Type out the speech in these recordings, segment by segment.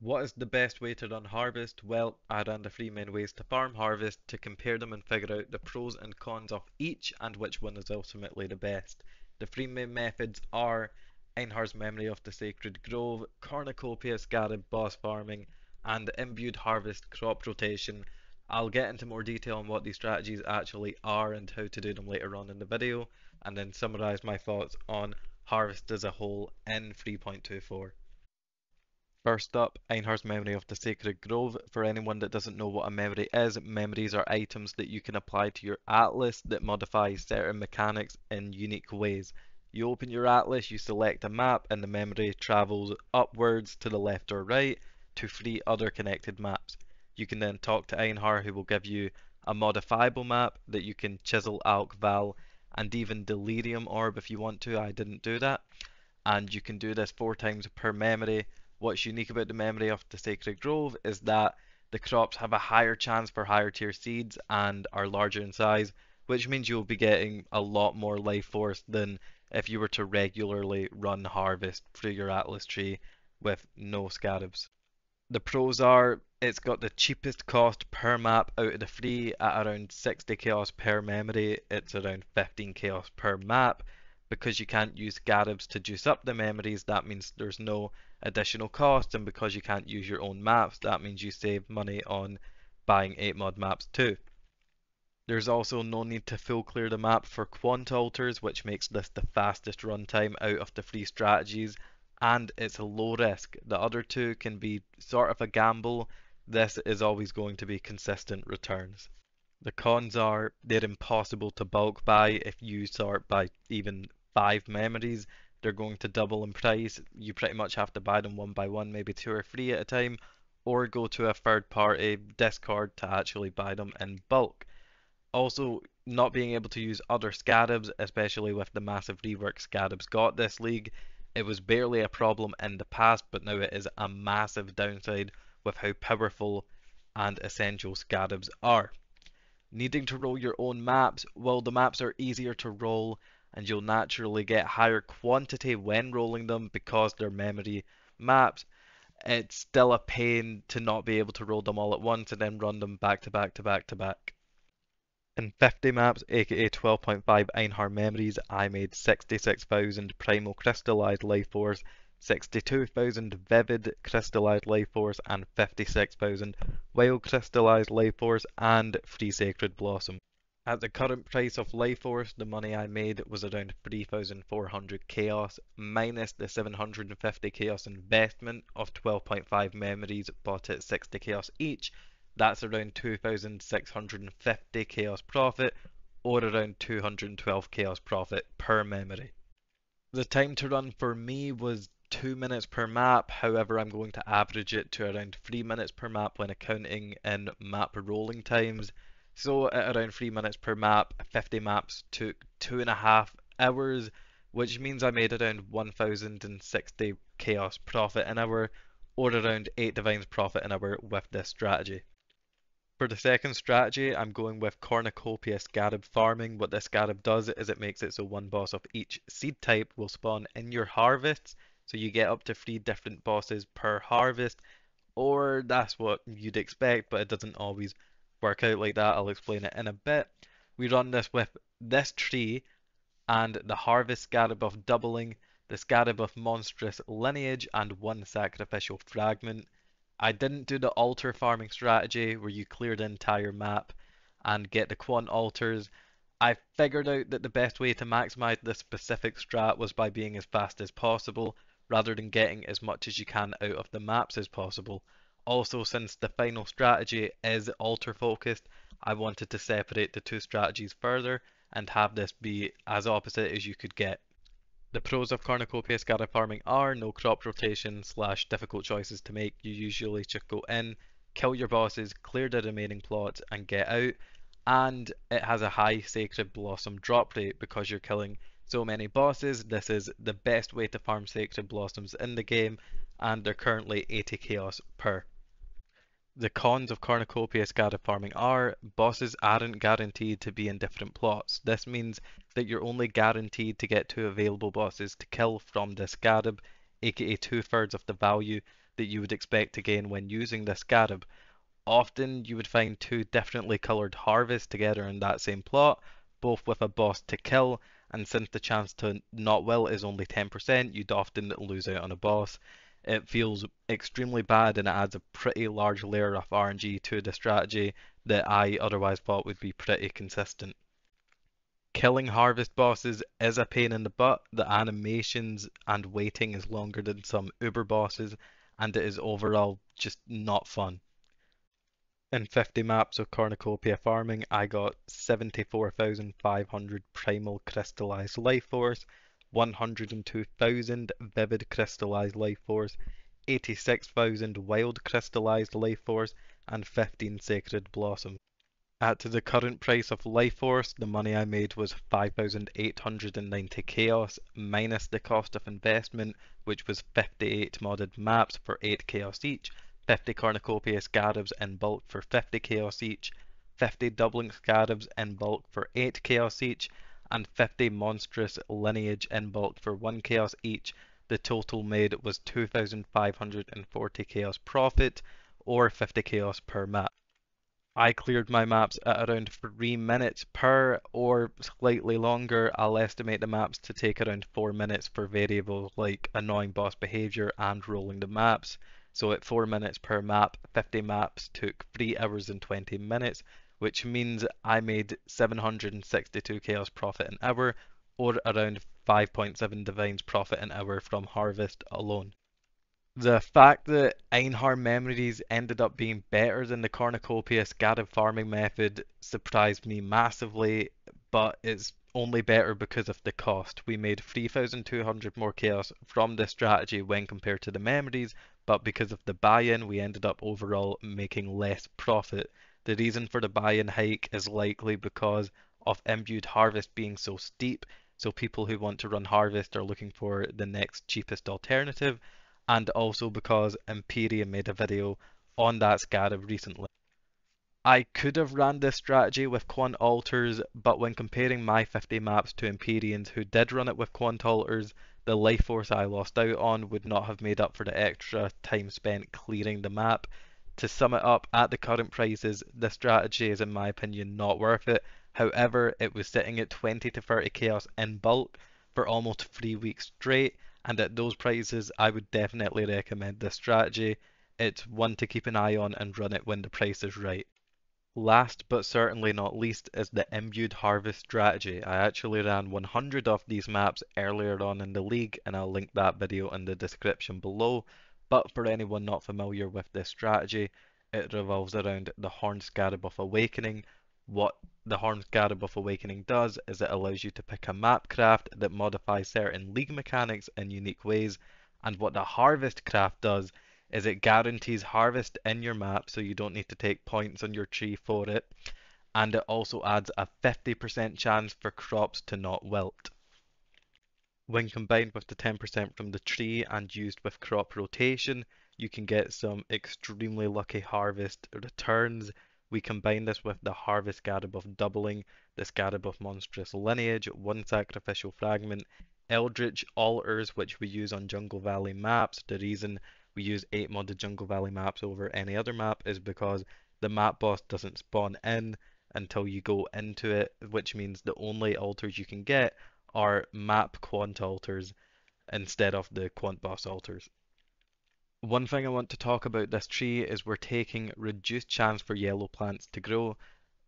What is the best way to run Harvest? Well, I ran the three main ways to farm Harvest to compare them and figure out the pros and cons of each and which one is ultimately the best. The three main methods are Einhar's Memory of the Sacred Grove, Cornucopia Scarab Boss Farming, and Imbued Harvest Crop Rotation. I'll get into more detail on what these strategies actually are and how to do them later on in the video, and then summarise my thoughts on Harvest as a whole in 3.24. First up, Einhar's Memory of the Sacred Grove. For anyone that doesn't know what a memory is, memories are items that you can apply to your atlas that modify certain mechanics in unique ways. You open your atlas, you select a map, and the memory travels upwards to the left or right to three other connected maps. You can then talk to Einhar, who will give you a modifiable map that you can chisel, alch, val, and even delirium orb if you want to. I didn't do that. And you can do this 4 times per memory. What's unique about the memory of the Sacred Grove is that the crops have a higher chance for higher tier seeds and are larger in size, which means you'll be getting a lot more life force than if you were to regularly run Harvest through your Atlas tree with no scarabs. The pros are it's got the cheapest cost per map out of the three at around 60 chaos per memory. It's around 15 chaos per map. Because you can't use scarabs to juice up the memories, that means there's no additional cost, and because you can't use your own maps, that means you save money on buying 8 mod maps too. There's also no need to full clear the map for quant altars, which makes this the fastest runtime out of the three strategies, and it's a low risk. The other two can be sort of a gamble. This is always going to be consistent returns. The cons are they're impossible to bulk buy. If you sort by even 5 memories, they're going to double in price. You pretty much have to buy them one by one, maybe 2 or 3 at a time, or go to a third party Discord to actually buy them in bulk. Also, not being able to use other scarabs, especially with the massive rework scarabs got this league, it was barely a problem in the past, but now it is a massive downside with how powerful and essential scarabs are. Needing to roll your own maps, well, the maps are easier to roll and you'll naturally get higher quantity when rolling them because they're memory maps. It's still a pain to not be able to roll them all at once and then run them back to back to back to back. In 50 maps, aka 12.5 Einhar memories, I made 66,000 primal crystallized life force, 62,000 vivid crystallized life force, and 56,000 wild crystallized life force and free sacred blossom. At the current price of life force, the money I made was around 3,400 chaos minus the 750 chaos investment of 12.5 memories bought at 60 chaos each. That's around 2,650 chaos profit or around 212 chaos profit per memory. The time to run for me was 2 minutes per map, however I'm going to average it to around 3 minutes per map when accounting in map rolling times. So at around 3 minutes per map, 50 maps took 2.5 hours, which means I made around 1,060 chaos profit an hour or around 8 divines profit an hour with this strategy. For the second strategy, I'm going with Cornucopia Scarab Farming. What this Scarab does is it makes it so one boss of each seed type will spawn in your harvests. So you get up to 3 different bosses per harvest, or that's what you'd expect, but it doesn't always work out like that. I'll explain it in a bit. We run this with this tree and the Harvest Scarab of Doubling, the Scarab of Monstrous Lineage, and 1 Sacrificial Fragment. I didn't do the altar farming strategy where you clear the entire map and get the quant altars. I figured out that the best way to maximize this specific strat was by being as fast as possible rather than getting as much as you can out of the maps as possible. Also, since the final strategy is altar focused, I wanted to separate the two strategies further and have this be as opposite as you could get. The pros of Cornucopia Scarab farming are no crop rotation / difficult choices to make. You usually just go in, kill your bosses, clear the remaining plots and get out. And it has a high Sacred Blossom drop rate because you're killing so many bosses. This is the best way to farm Sacred Blossoms in the game and they're currently 80 chaos per. The cons of Cornucopia Scarab farming are bosses aren't guaranteed to be in different plots. This means that you're only guaranteed to get 2 available bosses to kill from the Scarab, aka 2/3 of the value that you would expect to gain when using this scarab. Often you would find two differently coloured harvests together in that same plot, both with a boss to kill, and since the chance to not will is only 10%, you'd often lose out on a boss. It feels extremely bad and it adds a pretty large layer of RNG to the strategy that I otherwise thought would be pretty consistent. Killing harvest bosses is a pain in the butt. The animations and waiting is longer than some Uber bosses, and it is overall just not fun. In 50 maps of Cornucopia farming, I got 74,500 primal crystallized life force, 102,000 vivid crystallized life force, 86,000 wild crystallized life force, and 15 sacred blossoms. At the current price of life force, the money I made was 5,890 chaos minus the cost of investment, which was 58 modded maps for 8 chaos each, 50 cornucopia scarabs in bulk for 50 chaos each, 50 doubling scarabs in bulk for 8 chaos each, and 50 monstrous lineage in bulk for 1 chaos each. The total made was 2,540 chaos profit, or 50 chaos per map. I cleared my maps at around 3 minutes per, or slightly longer. I'll estimate the maps to take around 4 minutes for variables like annoying boss behavior and rolling the maps. So at 4 minutes per map, 50 maps took 3 hours and 20 minutes, which means I made 762 chaos profit an hour, or around 5.7 divines profit an hour from Harvest alone. The fact that Einhar memories ended up being better than the Cornucopia scarab farming method surprised me massively, but it's only better because of the cost. We made 3,200 more chaos from this strategy when compared to the memories, but because of the buy-in, we ended up overall making less profit. The reason for the buy-in hike is likely because of Imbued Harvest being so steep, so people who want to run Harvest are looking for the next cheapest alternative, and also because Empyrean made a video on that scarab recently. I could have ran this strategy with quant altars, but when comparing my 50 maps to Empyreans who did run it with quant altars, the life force I lost out on would not have made up for the extra time spent clearing the map. To sum it up, at the current prices, this strategy is in my opinion not worth it. However, it was sitting at 20 to 30 chaos in bulk for almost 3 weeks straight, and at those prices I would definitely recommend this strategy. It's one to keep an eye on and run it when the price is right. Last but certainly not least is the Imbued Harvest strategy. I actually ran 100 of these maps earlier on in the league, and I'll link that video in the description below. But for anyone not familiar with this strategy, it revolves around the Horned Scarab of Awakening. What the Horned Scarab of Awakening does is it allows you to pick a map craft that modifies certain league mechanics in unique ways, and what the Harvest craft does is it guarantees harvest in your map so you don't need to take points on your tree for it, and it also adds a 50% chance for crops to not wilt. When combined with the 10% from the tree and used with crop rotation, you can get some extremely lucky harvest returns. We combine this with the harvest scarab of doubling, the scarab of monstrous lineage, one sacrificial fragment, eldritch altars which we use on Jungle Valley maps. The reason we use 8 modded Jungle Valley maps over any other map is because the map boss doesn't spawn in until you go into it, which means the only altars you can get are map quant altars instead of the quant boss altars. One thing I want to talk about this tree is we're taking reduced chance for yellow plants to grow.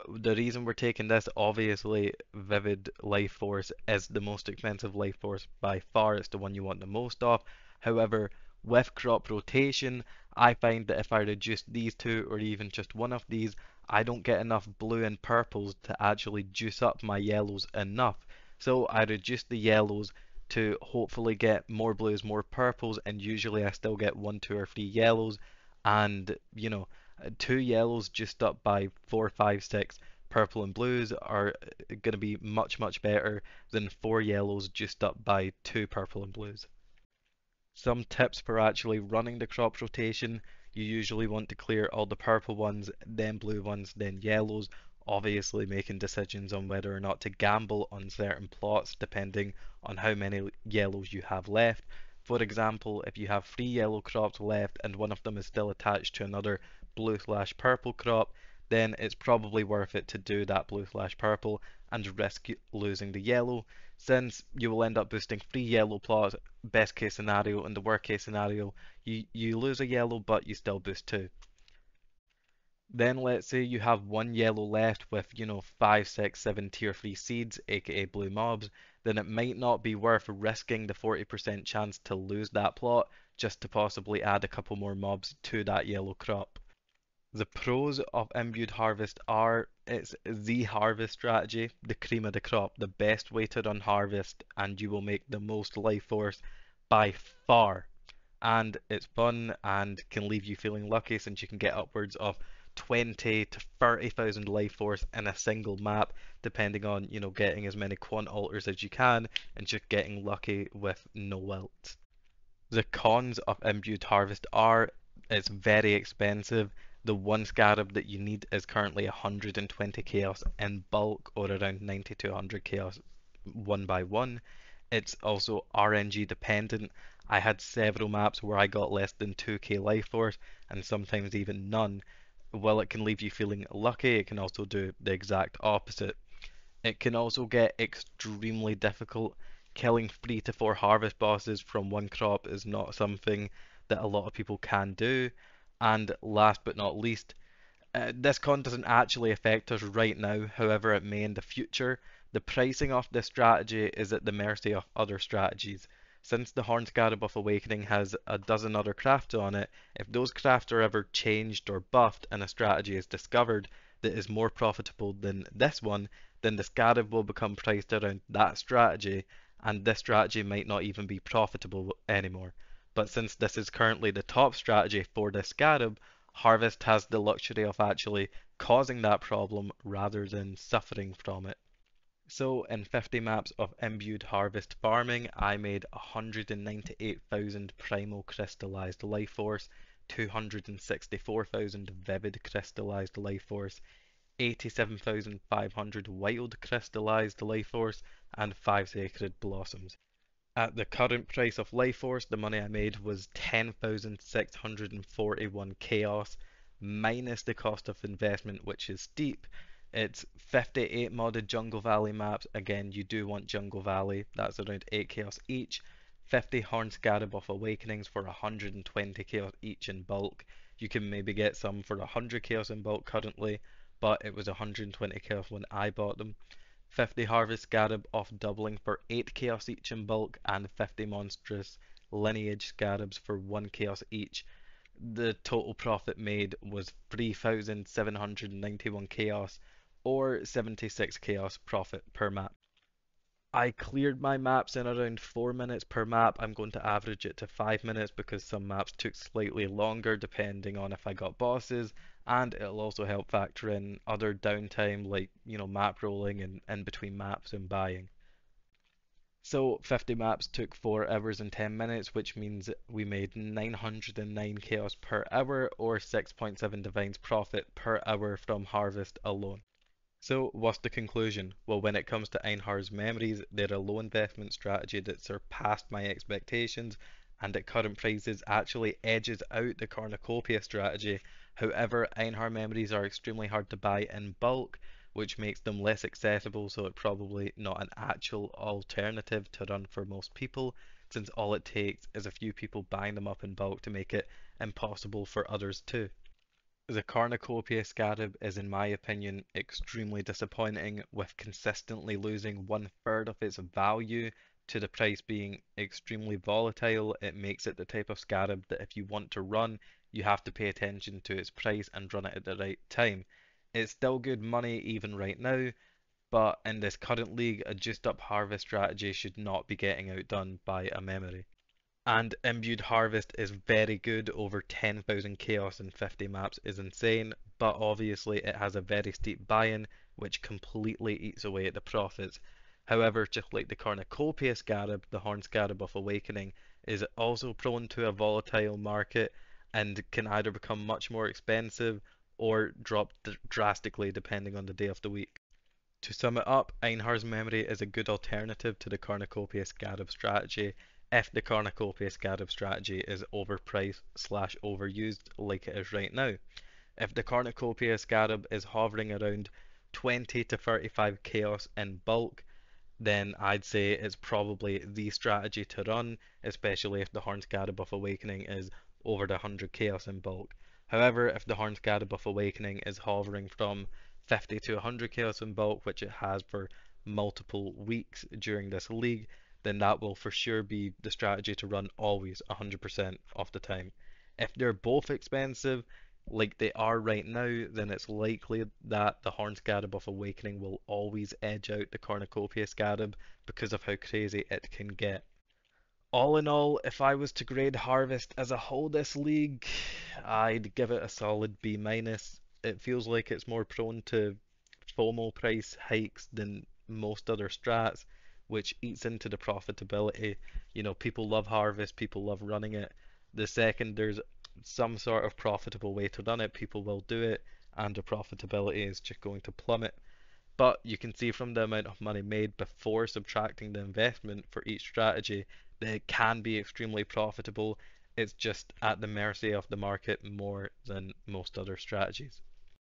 The reason we're taking this, obviously, Vivid Life Force is the most expensive life force by far. It's the one you want the most of. However, with crop rotation, I find that if I reduce these two or even just one of these, I don't get enough blue and purples to actually juice up my yellows enough. So I reduce the yellows to hopefully get more blues, more purples, and usually I still get 1, 2, or 3 yellows, and 2 yellows juiced up by 4, 5, 6 purple and blues are going to be much, much better than 4 yellows juiced up by 2 purple and blues. Some tips for actually running the crop rotation: you usually want to clear all the purple ones, then blue ones, then yellows, obviously making decisions on whether or not to gamble on certain plots depending on how many yellows you have left. For example, if you have three yellow crops left and one of them is still attached to another blue/purple crop, then it's probably worth it to do that blue/purple and risk losing the yellow, since you will end up boosting three yellow plots, best case scenario, and the worst case scenario, you lose a yellow but you still boost two. Then let's say you have one yellow left with, 5, 6, 7 tier 3 seeds, aka blue mobs, then it might not be worth risking the 40% chance to lose that plot just to possibly add a couple more mobs to that yellow crop. The pros of Imbued Harvest are it's the harvest strategy, the cream of the crop, the best way to run harvest, and you will make the most life force by far. And it's fun and can leave you feeling lucky since you can get upwards of 20 to 30,000 life force in a single map, depending on, getting as many quant alters as you can and just getting lucky with no wilt. The cons of Imbued Harvest are it's very expensive. The one scarab that you need is currently 120 chaos in bulk, or around 90 to 100 chaos one by one. It's also RNG dependent. I had several maps where I got less than 2k life force and sometimes even none. While it can leave you feeling lucky, it can also do the exact opposite. It can also get extremely difficult. Killing 3 to 4 harvest bosses from one crop is not something that a lot of people can do. And last but not least, this con doesn't actually affect us right now, however, it may in the future. The pricing of this strategy is at the mercy of other strategies. Since the Horn Scarab of Awakening has a dozen other crafts on it, if those crafts are ever changed or buffed and a strategy is discovered that is more profitable than this one, then the Scarab will become priced around that strategy, and this strategy might not even be profitable anymore. But since this is currently the top strategy for the Scarab, Harvest has the luxury of actually causing that problem rather than suffering from it. So in 50 maps of Imbued Harvest farming, I made 198,000 primal crystallized life force, 264,000 vivid crystallized life force, 87,500 wild crystallized life force, and 5 sacred blossoms. At the current price of life force, the money I made was 10,641 chaos, minus the cost of investment, which is steep. It's 58 modded Jungle Valley maps. Again, you do want Jungle Valley. That's around 8 chaos each. 50 Horn Scarab of Awakenings for 120 chaos each in bulk. You can maybe get some for 100 chaos in bulk currently, but it was 120 chaos when I bought them. 50 Harvest Scarab off doubling for 8 chaos each in bulk, and 50 monstrous lineage scarabs for 1 chaos each. The total profit made was 3,791 chaos, or 76 chaos profit per map. I cleared my maps in around 4 minutes per map. I'm going to average it to 5 minutes because some maps took slightly longer depending on if I got bosses, and it'll also help factor in other downtime like, map rolling and in between maps and buying. So 50 maps took 4 hours and 10 minutes, which means we made 909 chaos per hour or 6.7 divines profit per hour from Harvest alone. So, what's the conclusion? Well, when it comes to Einhar's memories, they're a low investment strategy that surpassed my expectations and at current prices actually edges out the Cornucopia strategy. However, Einhar memories are extremely hard to buy in bulk, which makes them less accessible, so it's probably not an actual alternative to run for most people, since all it takes is a few people buying them up in bulk to make it impossible for others too. The Cornucopia Scarab is, in my opinion, extremely disappointing, with consistently losing one third of its value to the price being extremely volatile. It makes it the type of Scarab that if you want to run, you have to pay attention to its price and run it at the right time. It's still good money even right now, but in this current league, a juiced up harvest strategy should not be getting outdone by a memory. And Imbued Harvest is very good. Over 10,000 chaos in 50 maps is insane, but obviously it has a very steep buy-in, which completely eats away at the profits. However, just like the Cornucopia Scarab, the Horn Scarab of Awakening is also prone to a volatile market and can either become much more expensive or drop drastically depending on the day of the week. To sum it up, Einhar's memory is a good alternative to the Cornucopia Scarab strategy. if the Cornucopia Scarab strategy is overpriced slash overused like it is right now. If the Cornucopia Scarab is hovering around 20 to 35 chaos in bulk, then I'd say it's probably the strategy to run, especially if the Horn Scarab of Awakening is over the 100 chaos in bulk. However, if the Horn Scarab of Awakening is hovering from 50 to 100 chaos in bulk, which it has for multiple weeks during this league, then that will for sure be the strategy to run always 100% of the time. If they're both expensive, like they are right now, then it's likely that the Horn Scarab of Awakening will always edge out the Cornucopia Scarab because of how crazy it can get. All in all, if I was to grade Harvest as a whole this league, I'd give it a solid B minus. It feels like it's more prone to FOMO price hikes than most other strats, which eats into the profitability. People love Harvest, people love running it. The second there's some sort of profitable way to run it, people will do it, and the profitability is just going to plummet. But you can see from the amount of money made before subtracting the investment for each strategy that it can be extremely profitable. It's just at the mercy of the market more than most other strategies.